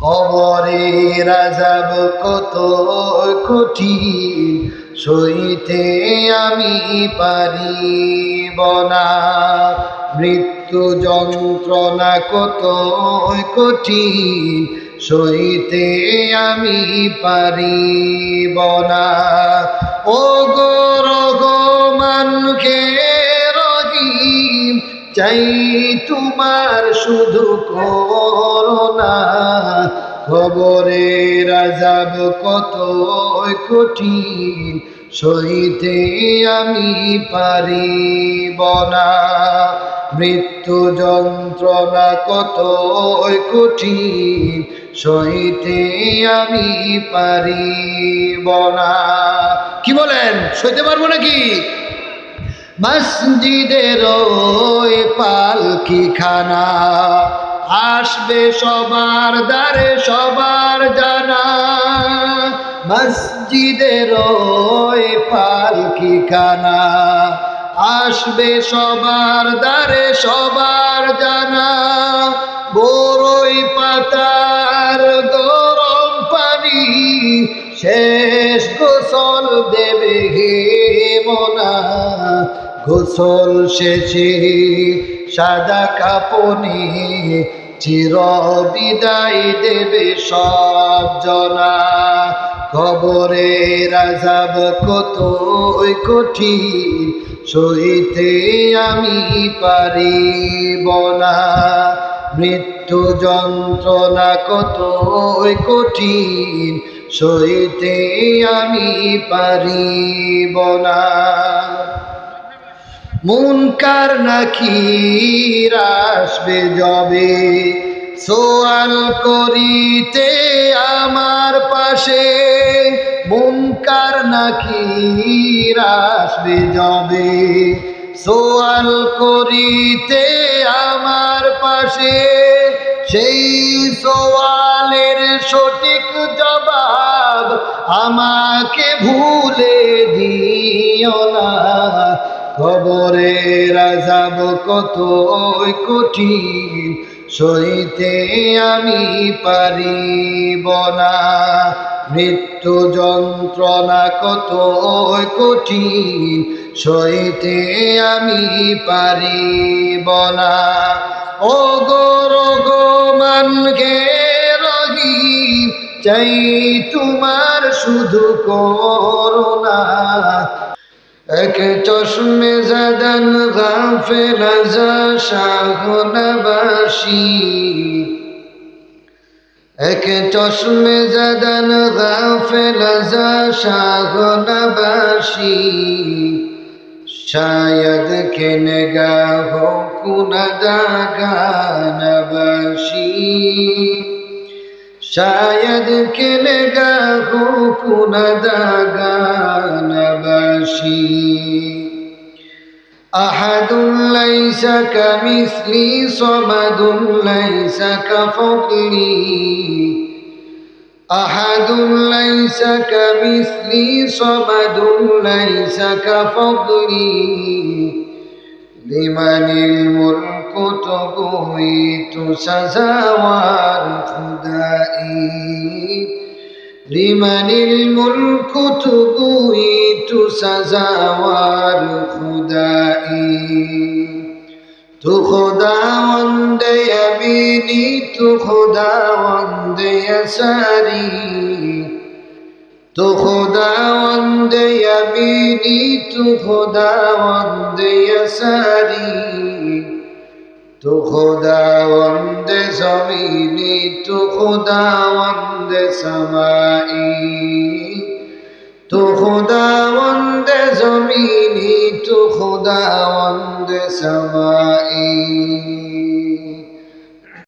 কবরের আযাব কত কঠিন, সইতে আমি পারিব না। মৃত্যু যন্ত্রণা কত কঠিন, সইতে আমি পারিব না। ও গো রহমান কে রহিম, চাই তোমার শুধু করুণা। কবরের আযাব কত কঠিন, সইতে আমি পারিব না। মৃত্যু যন্ত্রণা কত কঠিন, সইতে আমি পারিব না। কি বলেন, সইতে পারবো নাকি? মসজিদের ওই পালকি খানা, আসবে সবার দ্বারে সবার জানা। মসজিদের ওই পালকি খানা, আসবে সবার দ্বারে সবার জানা। বড়ই পাতার গরম পানি, শেষ গোসল দেবে হে মোনা। গোসল শেষে সাদা কাপনে চির বিদায় দেবে সব জনা। কবরের আযাব কত কঠিন, সইতে আমি পারিব না। মৃত্যু যন্ত্রণা কত কঠিন, সইতে আমি পারিব না। মুনকার নাকির আসবে যবে, সোয়াল করিতে আমার পাশে। মুনকার নাকির আসবে যবে, সোয়াল করিতে আমার পাশে। সেই সোয়ালের সঠিক জবাব আমাকে ভুলে দিও না। কবরের আযাব কত কঠিন, সইতে আমি পারিব না। মৃত্যু যন্ত্রণা কত কঠিন, সইতে আমি পারিব না। ও গো রহমান কে রহিম, চাই তোমার শুধু করুণা। এক চশমে জাদান গাফেল যা শাহনবাসী, এক চশমে জাদান গাফেল যা শাহনবাসী। शायद के निगाहों को नदागानबाशी, शायद के निगाहों को नदागानबाशी। أحد ليس كمثلي صمد ليس كفضلي، أحد ليس كمثلي صمد ليس كفضلي. لمن الملك تبويت سزاوار خدائي، لمن الملك تبويت سزاوار خدائي. تو خداوند یمینی تو خداوند یساری، تو خداوند یمینی تو خداوند یساری. تو خداوند زمینی تو خداوند سمائی، تو خداوند زمینی تو خداوند سمائی.